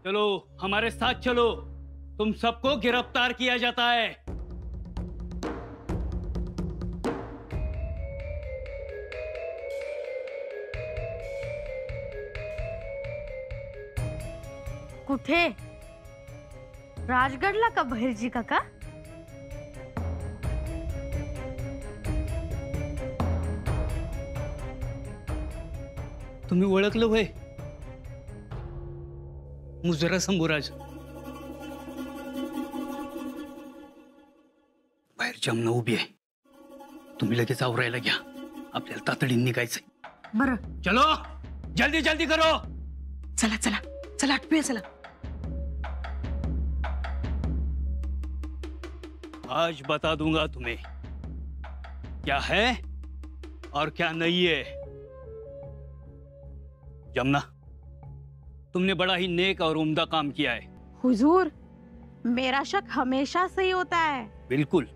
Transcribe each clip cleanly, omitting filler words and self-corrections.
चलो हमारे साथ चलो, तुम सबको गिरफ्तार किया जाता है। कुठे? राजगडला का बहिर्जी काका? तुम्ही ओळखलं होय? मुजरा शंभूराज. बाहेर जमना उभी आहे, तुम्ही लगेच आवरायला घ्या, आपल्याला तातडीने निघायचंय. बरं. चलो जल्दी जल्दी करो. चला चला चला आटपूया चला. आज बता दूंगा तुम्हें क्या है और क्या नहीं है. जमुना, तुमने बड़ा ही नेक और उम्दा काम किया है. हुजूर, मेरा शक हमेशा से ही होता है. बिल्कुल.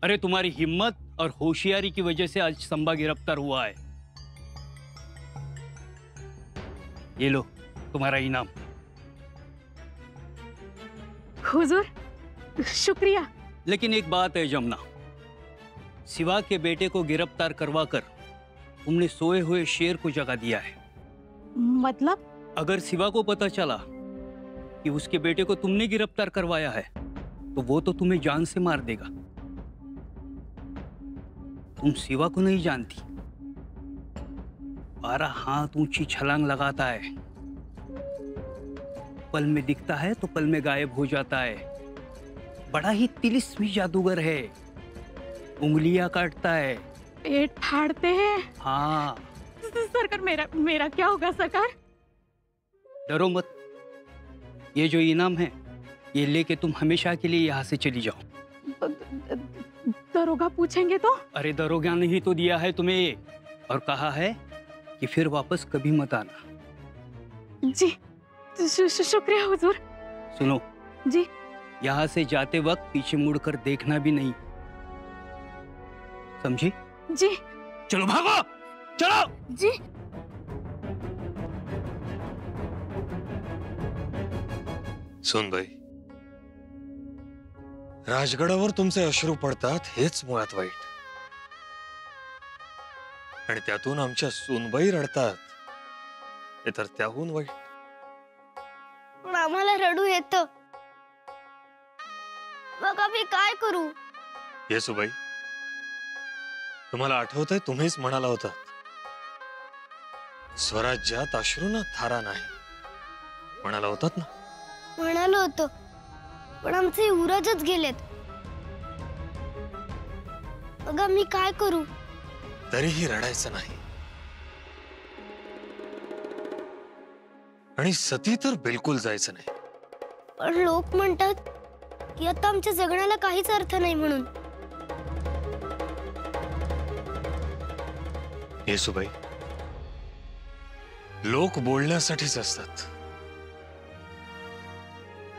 अरे तुम्हारी हिम्मत और होशियारी की वजह से आज संबा गिरफ्तार हुआ है. ये लो तुम्हारा इनाम. हुजूर, शुक्रिया. लेकिन एक बात है जमुना, शिवा के बेटे को गिरफ्तार करवाकर तुमने सोए हुए शेर को जगा दिया है. मतलब? अगर शिवा को पता चला कि उसके बेटे को तुमने गिरफ्तार करवाया है तो वो तो तुम्हें जान से मार देगा. तुम शिवा को नहीं जानती. 12 हाथ ऊंची छलांग लगाता है, पल में दिखता है तो पल में गायब हो जाता है. बड़ा ही तिलिस्मी जादूगर है, उंगलियां काटता है, पेट फाड़ते हैं. हाँ. सरकार, मेरा क्या होगा सरकार? डरो मत, ये जो इनाम है ये लेके तुम हमेशा के लिए यहाँ से चली जाओ. दरोगा पूछेंगे तो? अरे दरोगा ने ही तो दिया है तुम्हें और कहा है कि फिर वापस कभी मत आना. जी शुक्रिया हुजूर. सुनो जी. यहाँ से जाते वक्त पीछे मुड़कर देखना भी नहीं, समझी? जी. चलो भागो, चलो. जी. सुन बाई, राजगडावर तुमचे अश्रू पडतात हेच मुळात वाईट, आणि त्यातून आमच्या सूनबाई रडतात हे तर त्याहून वाईट. पण आम्हाला रडू येतं, मग आम्ही काय करू? येसूबाई, तुम्हाला आठवतंय तुम्हीच म्हणाला होता स्वराज्यात अश्रूंना थारा नाही, म्हणाला होतात ना? म्हणालो होतो, पण आमचे युवराजच गेलेत, मग आम्ही काय करू? तरीही रडायचं नाही. आणि सती तर बिलकुल जायचं नाही. पण लोक म्हणतात की आता आमच्या जगण्याला काहीच अर्थ नाही म्हणून. येसूबाई, लोक बोलण्यासाठीच असतात,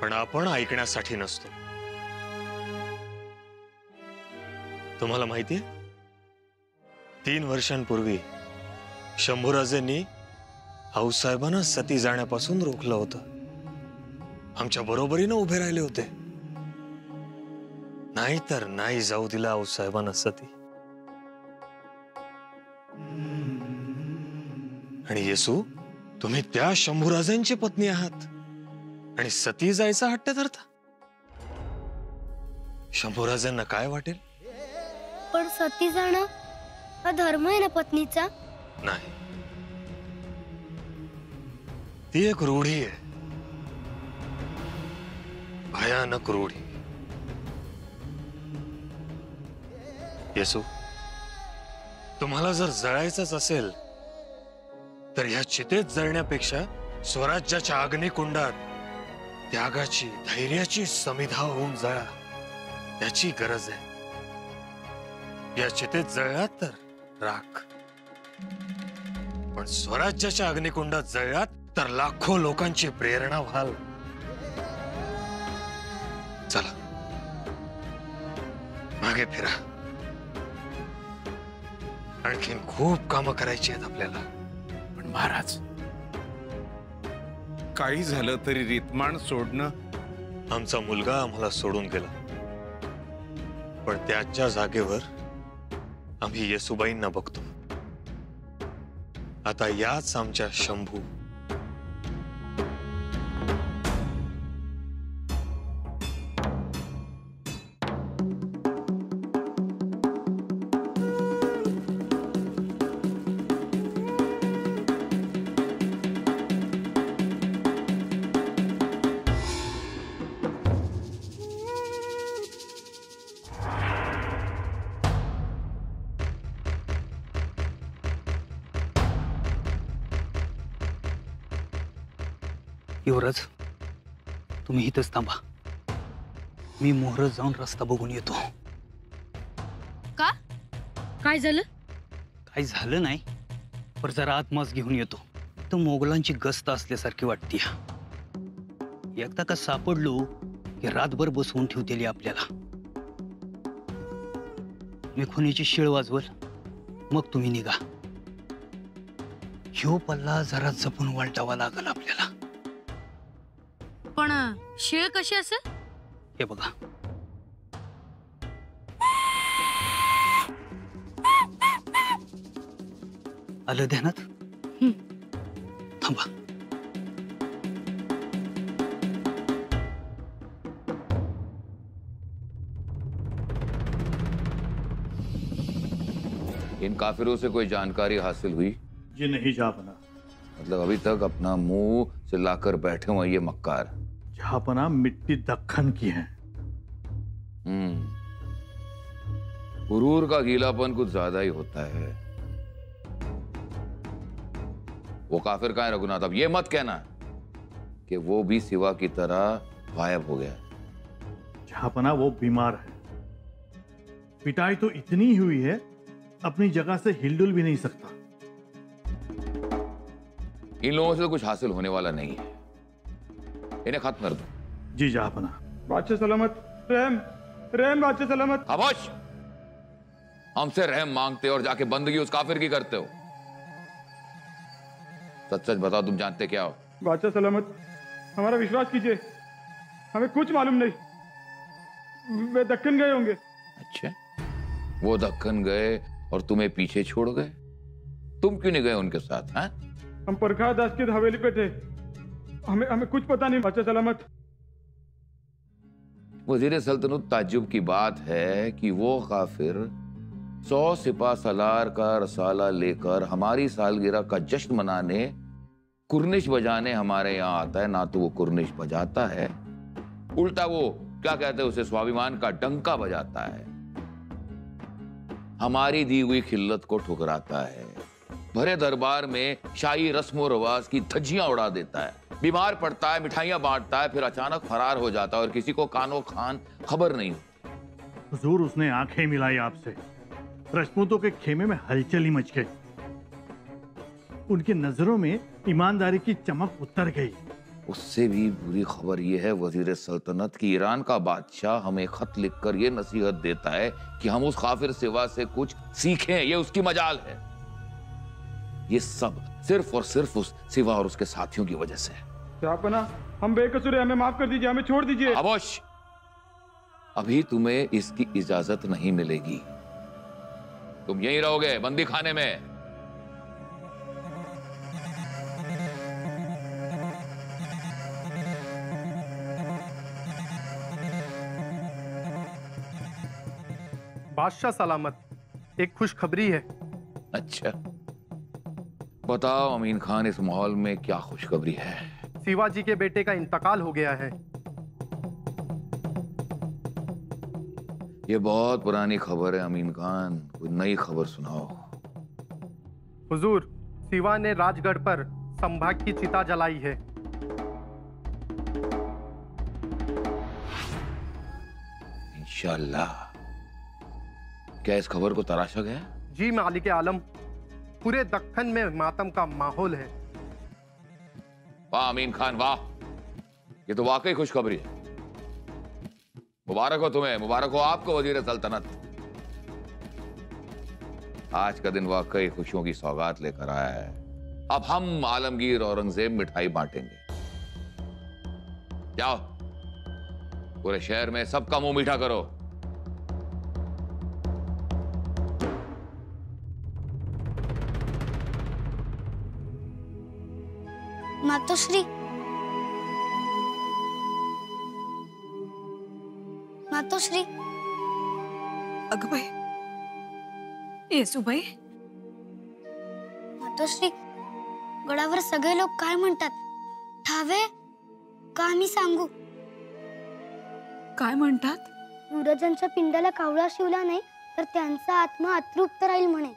पण आपण ऐकण्यासाठी नसतो. तुम्हाला माहितीये, 3 वर्षांपूर्वी शंभूराजेंनी आऊसाहेबांना सती जाण्यापासून रोखलं होतं. आमच्या बरोबरीनं उभे राहिले होते, नाहीतर नाही जाऊ दिला आऊसाहेबांना सती. आणि येसू, तुम्ही त्या शंभूराजेंची पत्नी आहात आणि सती जायचा हट्ट धरता. शंभूराजांना काय वाटेल? पण सती जाणं हा धर्म आहे ना पत्नीचा? नाही, ती एक रूढी आहे, भयानक रूढी. येसू, तुम्हाला जर जळायचंच असेल तर ह्या चितेत जळण्यापेक्षा स्वराज्याच्या अग्निकुंडात त्यागाची, धैर्याची समिधा होऊन जळा, त्याची गरज आहे. या चितेत जळलात तर राख, पण स्वराज्याच्या अग्निकुंडात जळलात तर लाखो लोकांची प्रेरणा व्हाल. चला मागे फिरा, आणखीन खूप कामं करायची आहेत आपल्याला. पण महाराज, काही झालं तरी रीतमान सोडणं. आमचा मुलगा आम्हाला सोडून गेला, पण त्याच्या जागेवर आम्ही येसुबाईंना बघतो. आता याच आमच्या शंभू. युवराज, तुम्ही इथंच थांबा. मी मोहर जाऊन रस्ता बघून येतो. का? काय झालं? काही झालं नाही, पण जरा आत्मास घेऊन येतो. तर मोगलांची गस्त असल्यासारखी वाटते. एकदा का सापडलो की रातभर बसवून ठेवतेली आपल्याला. मी खुनीची शिळ वाजवल, मग तुम्ही निघा. ह्यो पल्ला जरा जपून वालटावा लागल आपल्याला. पण शिळ कशी असेल? हे बघा, आलं ध्यानात? थांबा. इन काफिरों से कोई जानकारी हासिल हुई? जी नहीं जहापना. मतलब अभी तक अपना मुंह चिल्लाकर बैठे हुए ये मक्कार. जहापना मिट्टी दक्खन की है. गुरूर का गीलापन कुछ ज्यादा ही होता है. वो काफिर कहाँ है रघुनाथ? अब ये मत कहना कि वो भी सिवा की तरह गायब हो गया. जहापना वो बीमार है. पिटाई तो इतनी हुई है, अपनी जगह से हिलडुल भी नहीं सकता. इन लोगों से तो कुछ हासिल होने वाला नहीं है. इन्हें खत्म कर दो. जी जहापना. बादशाह सलामत. रहम रहम बादशाह सलामत. खामोश. हमसे रहम मांगते हो और जाके बंदगी उस काफिर की करते हो. सच सच बताओ, तुम जानते क्या हो? बादशाह सलामत, हमारा विश्वास कीजिए, हमें कुछ मालूम नहीं. वे दक्कन गए होंगे. अच्छा, वो दक्कन गए और तुम्हें पीछे छोड़ गए? तुम क्यों नहीं गए उनके साथ? हैं? हम परखा दास की हवेली पे थे. हमें कुछ पता नहीं बादशाह सलामत. वजीर सल्तनत, ताज्जुब की बात है कि वो काफिर 100 सिपा सलार का रसाला लेकर हमारी सालगिरह का जश्न मनाने कुर्निश बजाने हमारे यहाँ आता है. ना तो वो कुर्निश बजाता है, उल्टा वो क्या कहते हैं उसे, स्वाभिमान का डंका बजाता है. हमारी दी हुई खिल्लत को ठुकराता है. भरे दरबार में शाही रस्म और रवाज की धज्जियां उड़ा देता है. बीमार पड़ता है, मिठाइयां बांटता है, फिर अचानक फरार हो जाता है और किसी को कानो खान खबर नहीं होती. हुजूर, उसने आंखें मिलाई आपसे. राजपूतों के खेमे में हलचल ही मच गई. उनकी नजरों में ईमानदारी की चमक उतर गई. उससे भी बुरी खबर यह है वजीर सल्तनत की ईरान का बादशाह हमें खत लिखकर यह नसीहत देता है कि हम उस काफिर सिवा से कुछ सीखें. ये उसकी मजाल है. ये सब सिर्फ और सिर्फ उस सिवा और उसके साथियों की वजह से है. जहापना, हम बेकसूर हैं, हमें माफ कर दीजिए, हमें छोड़ दीजिए. खामोश. अभी तुम्हें इसकी इजाजत नहीं मिलेगी. तुम यहीं रहोगे बंदी खाने में. बादशाह सलामत, एक खुशखबरी है. अच्छा, बताओ अमीन खान, इस माहौल में क्या खुशखबरी है? शिवाजी के बेटे का इंतकाल हो गया है. ये बहुत पुरानी खबर है अमीन खान, कोई नई खबर सुनाओ. हुजूर, शिवा ने राजगढ़ पर संभाग की चिता जलाई है. इंशाल्लाह. क्या इस खबर को तराशा गया? जी मालिक आलम, पूरे दक्कन में मातम का माहौल है. वाह अमीन खान, वाह. ये तो वाकई खुशखबरी है. मुबारक हो तुम्हें, मुबारक हो आपको वजीर सल्तनत. आज का दिन वाकई खुशियों की सौगात लेकर आया है. अब हम आलमगीर औरंगजेब मिठाई बांटेंगे. जाओ, पूरे शहर में सबका मुंह मीठा करो। मातोश्री, मातोश्री, अगं बाई, येसूबाई, मातोश्री, गडावर सगळे लोक काय म्हणतात? ठावे का आम्ही सांगू? काय म्हणतात? युवराजांच्या पिंडाला कावळा शिवला नाही तर त्यांचा आत्मा अतृप्त राहील म्हणे.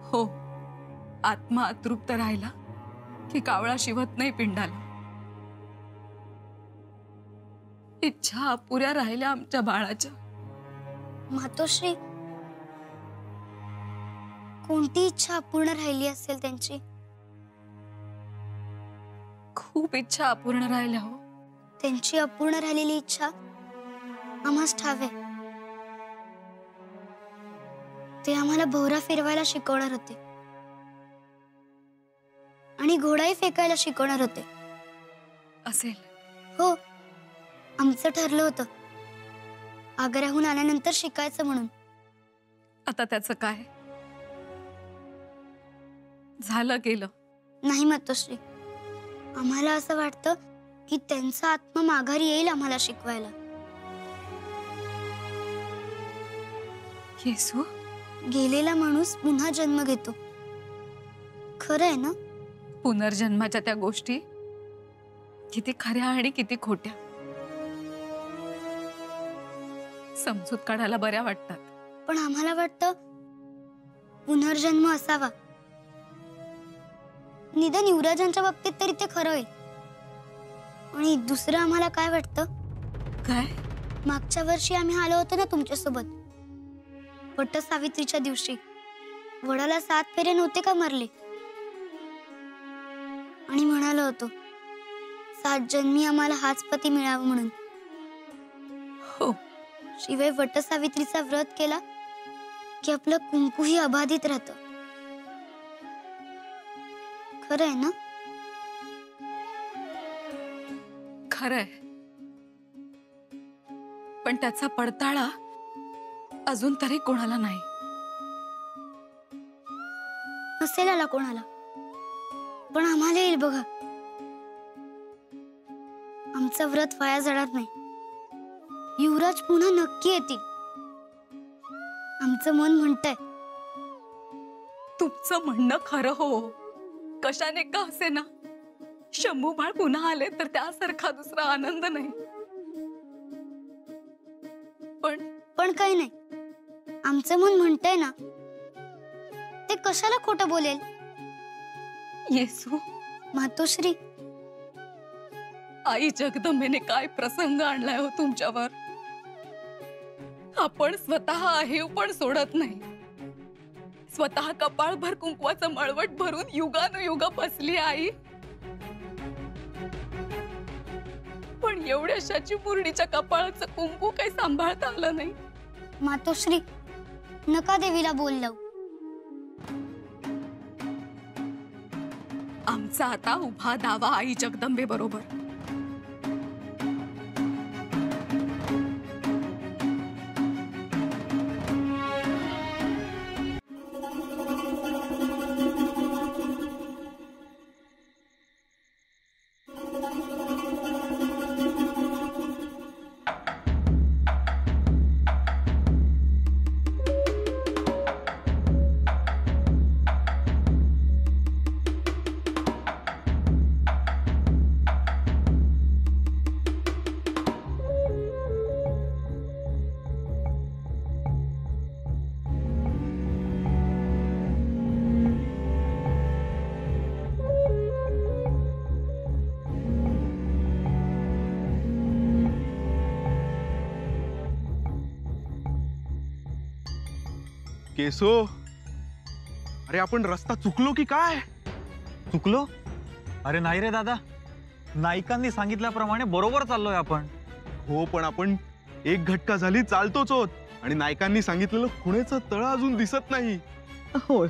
हो, आत्मा अतृप्त राहिला की कावळा शिवत नाही पिंडाला. इच्छा अपुऱ्या राहिल्या आमच्या बाळाच्या. मातोश्री, कोणती इच्छा अपूर्ण राहिली असेल त्यांची? खूप इच्छा अपूर्ण राहिल्या हो. त्यांची अपूर्ण राहिलेली इच्छा आम्हास ठावे. ते आम्हाला भोवरा फिरवायला शिकवणार होते आणि घोडाही फेकायला शिकवणार होते. असेल. हो, आमचं ठरलं होतं आग्र्याहून आल्यानंतर शिकायचं म्हणून. आता त्याचं काय झालं गेलं? नाही मातोश्री, आम्हाला असं वाटतं की त्यांचा आत्मा माघारी येईल आम्हाला शिकवायला. येसू, गेलेला माणूस पुन्हा जन्म घेतो, खरं आहे ना? पुनर्जन्माच्या त्या गोष्टी किती खऱ्या आणि किती खोट्या समजूत काढायला बऱ्या वाटतात. पण आम्हाला वाटतं पुनर्जन्म असावा. निदान युवराजांच्या बाबतीत तरी ते खरं होईल. आणि दुसरं आम्हाला काय वाटतं? काय? मागच्या वर्षी आम्ही आलो होतो ना तुमच्यासोबत, वट सावित्रीच्या दिवशी. वडाला 7 फेरे नव्हते का मारले? आणि म्हणालो होतो 7 जन्मी आम्हाला हाच पती मिळावा म्हणून. हो. शिवाय वट सावित्रीचा व्रत केला की आपलं कुंकूही अबाधित राहतं. खरं आहे ना? खरंय, पण त्याचा पडताळा अजून तरी कोणाला नाही. नसेल आला कोणाला, पण आम्हाला येईल बघा. आमचं व्रत वाया जाणार नाही. युवराज पुन्हा नक्की येतील, आमचं मन म्हणतंय. तुमचं म्हणणं खरं हो, कशाने का असे ना. शंभू बाळ पुन्हा आले तर त्यासारखा दुसरा आनंद नाही. पण काही नाही, आमचं मन म्हणतंय ना. ते कशाला खोटं बोलेल? येसू, मातोश्री, आई जगदंबेने काय प्रसंग आणलाय हो तुमच्यावर. आपण स्वतः आहे पण सोडत नाही. स्वतः कपाळभर कुंकवाचं मळवट भरून युगानुयुग बसली आई. पण एवढ्याशाची मुरडीच्या कपाळाचं कुंकू काही सांभाळता आलं नाही. मातोश्री, नका देवीला बोल लावू. आमचा आता उभा दावा आई जगदंबे बरोबर. केसो, अरे आपण रस्ता चुकलो की काय? चुकलो? अरे नाही रे दादा, नाईकांनी सांगितल्याप्रमाणे बरोबर चाललोय आपण. हो, पण आपण एक घटका झाली चालतोच होत आणि नाईकांनी सांगितलेलं खुणेचं तळ अजून दिसत नाही. होय,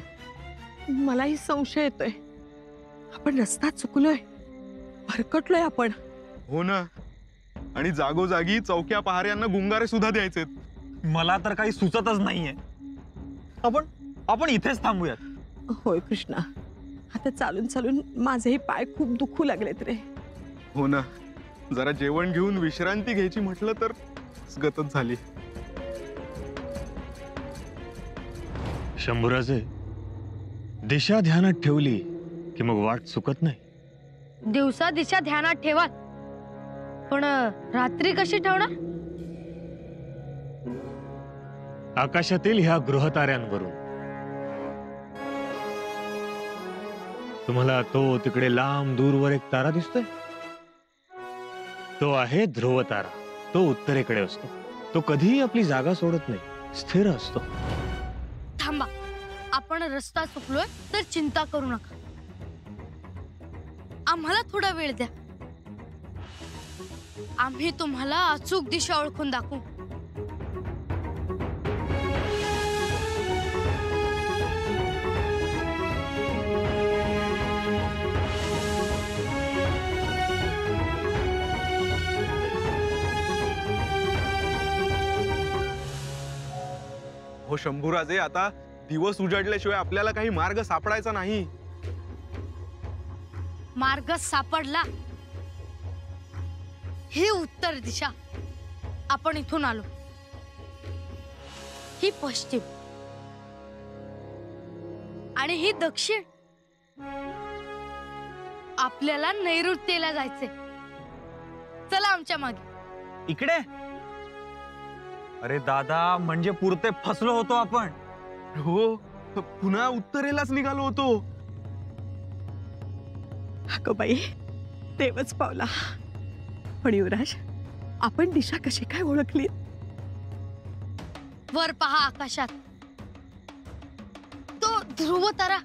मलाही संशय येतोय. आपण रस्ता चुकलोय, भरकटलोय आपण. हो ना, आणि जागोजागी चौक्या पहाऱ्यांना गुंगारे सुद्धा द्यायचे. मला तर काही सुचतच नाहीये. आपण इथेच थांबूयात. होय कृष्णा, आता चालून चालून माझेही पाय खूप दुखू लागलेत रे. हो ना, जरा जेवण घेऊन विश्रांती घ्यायची म्हटलं तर गतच झाली. शंभूराजे, दिशा ध्यानात ठेवली की मग वाट चुकत नाही. दिवसा दिशा ध्यानात ठेवा, पण रात्री कशी ठेवणार? आकाशातील ह्या गृहताऱ्यांवरून. तुम्हाला तो तिकडे लांब दूरवर एक तारा दिसतोय? तो आहे ध्रुव तारा. तो उत्तरेकडे असतो. तो कधीही आपली जागा सोडत नाही, स्थिर असतो. थांबा, आपण रस्ता चुकलोय तर चिंता करू नका. आम्हाला थोडा वेळ द्या. आम्ही तुम्हाला अचूक दिशा ओळखून दाखवू. हो शंभूराजे, आता दिवस उजाडल्याशिवाय आपल्याला काही मार्ग सापडायचा नाही. मार्ग सापडला. ही उत्तर दिशा. आपण इथून आलो. ही पश्चिम आणि ही दक्षिण. आपल्याला नैऋत्येला जायचे. चला आमच्या मागे. इकडे? अरे दादा, म्हणजे पुरते फसलो होतो आपण. हो, पुन्हा उत्तरेलाच निघालो होतो. अगं बाई, देवच पावला. पण युवराज, आपण दिशा कशी काय ओळखली? वर पहा आकाशात, तो ध्रुव तारा.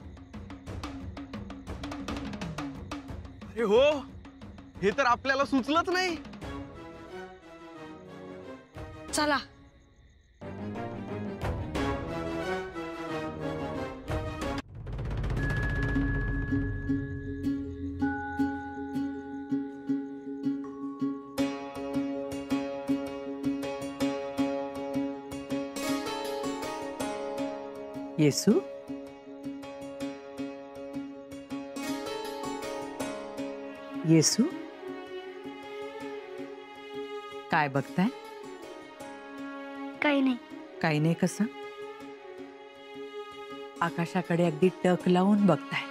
अरे हो, हे तर आपल्याला सुचलंच नाही. चला. येसू, येसू, काय बघताय? काही नाही. काही नाही कसं? आकाशाकडे अगदी टक लावून बघताय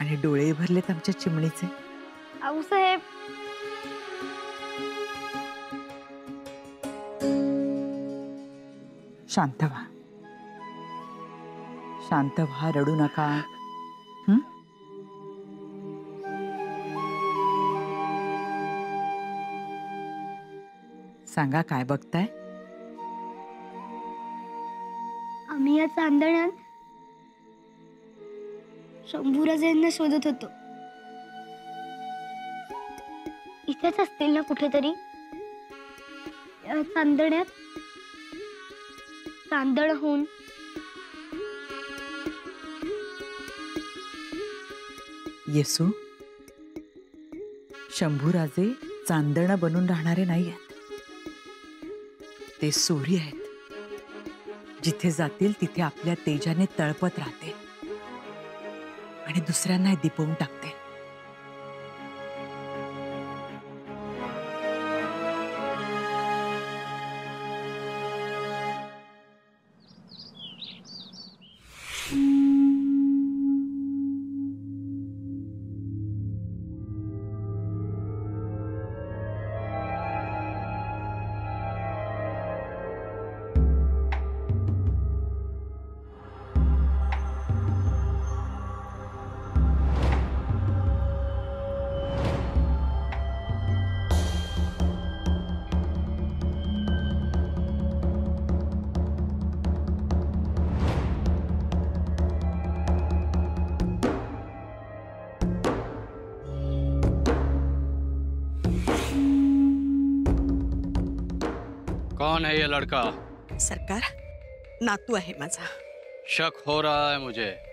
आणि डोळे भरलेत आमच्या चिमणीचे. आऊसाहेब, शांत व्हा, शांत व्हा, रडू नका. सांगा, काय बघताय? आम्ही या चांदण्यात शंभूराजांना शोधत होतो. इथेच असतील ना कुठेतरी या चांदण्यात. चांदण होऊन येसू, शंभूराजे चांदणं बनून राहणारे नाही आहेत. ते सूर्य आहेत. जिथे जातील तिथे आपल्या तेजाने तळपत राहते आणि दुसऱ्यांना दिपवून टाकते. कौन है ये लड़का? सरकार, नातू आहे माझा. शक हो रहा है मुझे।